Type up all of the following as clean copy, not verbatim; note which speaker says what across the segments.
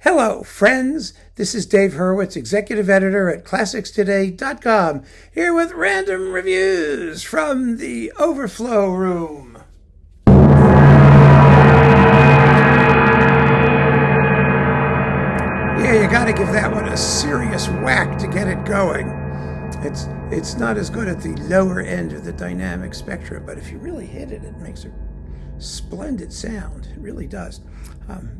Speaker 1: Hello, friends. This is Dave Hurwitz, executive editor at ClassicsToday.com, here with random reviews from the Overflow room. Yeah, you gotta give that one a serious whack to get it going. It's not as good at the lower end of the dynamic spectrum, but if you really hit it, it makes a splendid sound. It really does.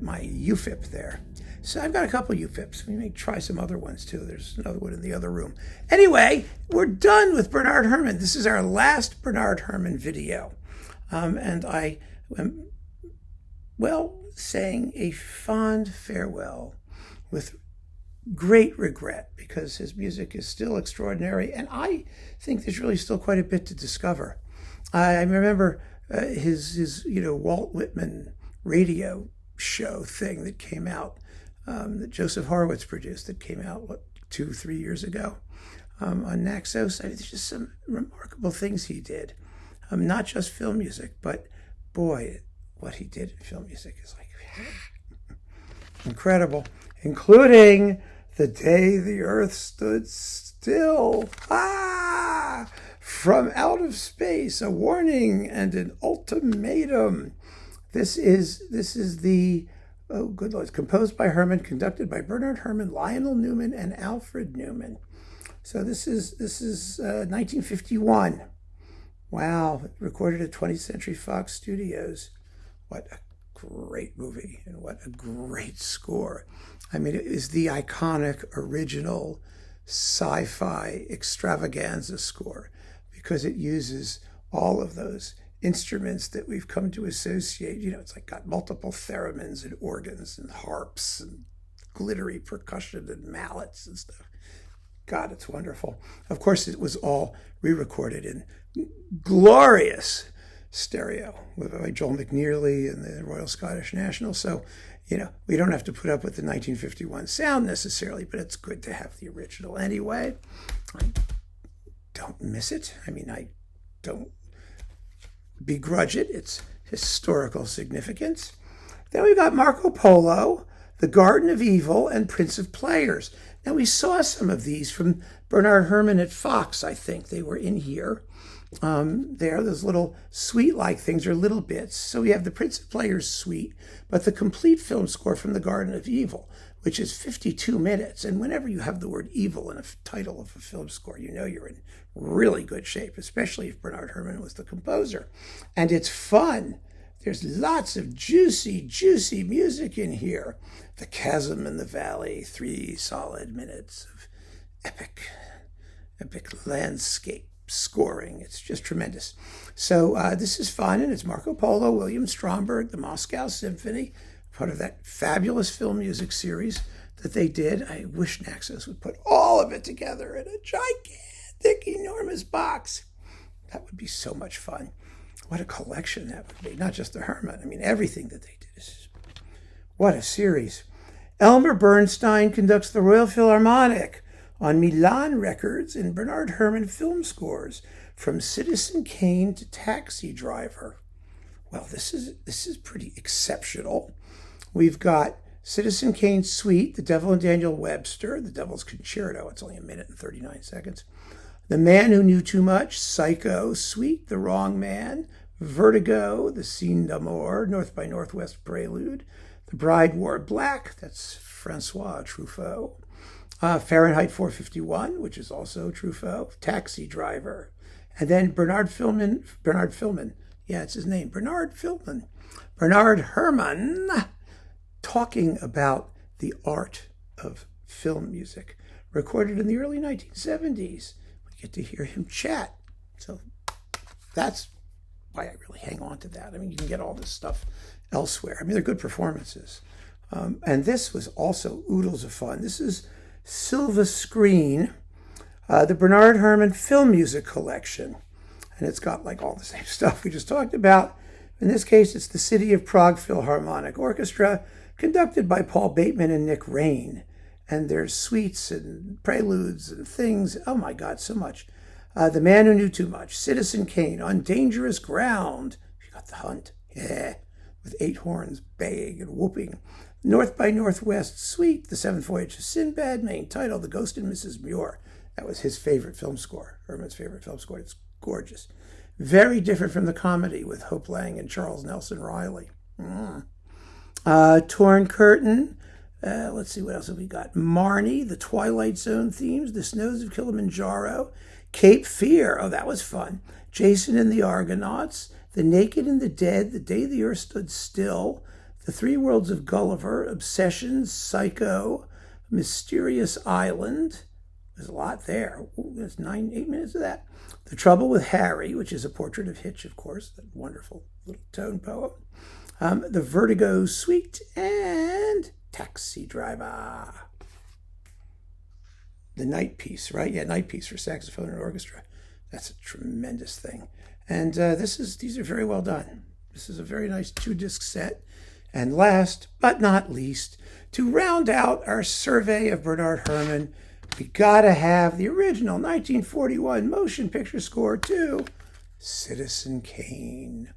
Speaker 1: My UFIP there. So I've got a couple UFIPs. We may try some other ones too. There's another one in the other room. Anyway, we're done with Bernard Herrmann. This is our last Bernard Herrmann video. And I am, saying a fond farewell with great regret, because his music is still extraordinary, and I think there's really still quite a bit to discover. I remember his Walt Whitman radio show thing that came out, that Joseph Horowitz produced, that came out 2-3 years ago on Naxos. There's just some remarkable things he did, not just film music, but boy, what he did in film music is like incredible, including The Day the Earth Stood Still. From Out of Space, a warning and an ultimatum. This is the, oh good Lord, composed by Herrmann, conducted by Bernard Herrmann, Lionel Newman, and Alfred Newman. So this is 1951. Wow, recorded at 20th Century Fox Studios. What a great movie, and what a great score. I mean, it is the iconic original sci-fi extravaganza score, because it uses all of those instruments that we've come to associate. It's like got multiple theremins and organs and harps and glittery percussion and mallets and stuff. God, it's wonderful. Of course, it was all re-recorded in glorious stereo by Joel McNearly and the Royal Scottish National. So, we don't have to put up with the 1951 sound necessarily, but it's good to have the original anyway. I don't miss it. I don't begrudge it. It's historical significance. Then we've got Marco Polo, The Garden of Evil, and Prince of Players. Now, we saw some of these from Bernard Herrmann at Fox, I think. They were in here. Those little suite-like things are little bits. So we have the Prince of Players suite, but the complete film score from The Garden of Evil, which is 52 minutes. And whenever you have the word evil in a title of a film score, you're in really good shape, especially if Bernard Herrmann was the composer. And it's fun. There's lots of juicy, juicy music in here. The Chasm and the Valley, 3 solid minutes of epic landscape scoring. It's just tremendous. So this is fun, and it's Marco Polo, William Stromberg, the Moscow Symphony, part of that fabulous film music series that they did. I wish Naxos would put all of it together in a gigantic, enormous box. That would be so much fun. What a collection that would be. Not just the Herrmann. Everything that they did is, what a series. Elmer Bernstein conducts the Royal Philharmonic on Milan Records in Bernard Herrmann film scores, from Citizen Kane to Taxi Driver. Well, this is pretty exceptional. We've got Citizen Kane Suite, The Devil and Daniel Webster, The Devil's Concerto. It's only 1 minute and 39 seconds. The Man Who Knew Too Much, Psycho Suite, The Wrong Man, Vertigo, The Scene d'Amour, North by Northwest Prelude, The Bride Wore Black, that's Francois Truffaut. Fahrenheit 451, which is also Truffaut, Taxi Driver. And then Bernard Herrmann, talking about the art of film music, recorded in the early 1970s. We get to hear him chat. So that's why I really hang on to that. You can get all this stuff elsewhere. They're good performances. And this was also oodles of fun. This is Silva Screen, the Bernard Herrmann Film Music Collection. And it's got all the same stuff we just talked about. In this case, it's the City of Prague Philharmonic Orchestra, conducted by Paul Bateman and Nick Raine. And there's suites and preludes and things. Oh my God, so much. The Man Who Knew Too Much, Citizen Kane, On Dangerous Ground. You got the Hunt. Yeah. With 8 horns baying and whooping. North by Northwest Suite, The Seventh Voyage of Sinbad, main title, The Ghost and Mrs. Muir. That was his favorite film score, Herrmann's favorite film score. It's gorgeous. Very different from the comedy with Hope Lang and Charles Nelson Riley. Torn Curtain. Let's see, what else have we got? Marnie, the Twilight Zone themes, The Snows of Kilimanjaro, Cape Fear. Oh, that was fun. Jason and the Argonauts, The Naked and the Dead, The Day the Earth Stood Still, The Three Worlds of Gulliver, Obsessions, Psycho, Mysterious Island. There's a lot there. Ooh, there's 8 minutes of that. The Trouble with Harry, which is a portrait of Hitch, of course, that wonderful little tone poem. The Vertigo Suite, and Taxi Driver. The Night Piece, right? Yeah, Night Piece for saxophone and orchestra. That's a tremendous thing. And these are very well done. This is a very nice 2-disc set. And last but not least, to round out our survey of Bernard Herrmann, we gotta have the original 1941 motion picture score to Citizen Kane.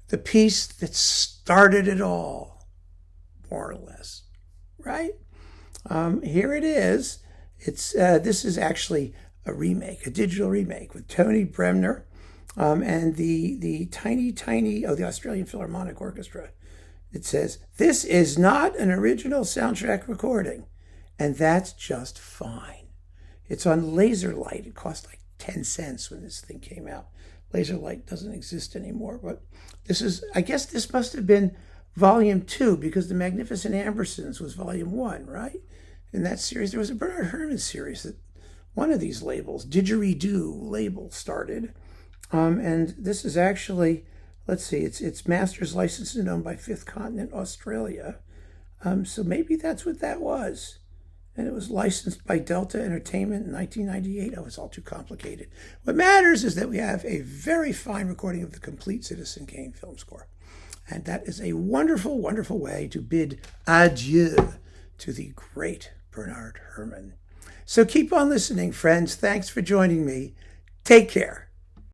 Speaker 1: The piece that started it all, more or less, right? Here it is. This is actually a remake, a digital remake with Tony Bremner and the tiny, the Australian Philharmonic Orchestra. It says, this is not an original soundtrack recording, and that's just fine. It's on Laserlight. It cost like 10 cents when this thing came out. Laserlight doesn't exist anymore, but I guess this must have been volume 2, because the Magnificent Ambersons was volume 1, right? In that series, there was a Bernard Herrmann series that one of these labels, Didgeridoo label, started. And this is actually, let's see, it's master's licensed and owned by Fifth Continent Australia. So maybe that's what that was. And it was licensed by Delta Entertainment in 1998. Oh, it's all too complicated. What matters is that we have a very fine recording of the complete Citizen Kane film score. And that is a wonderful, wonderful way to bid adieu to the great Bernard Herrmann. So keep on listening, friends. Thanks for joining me. Take care.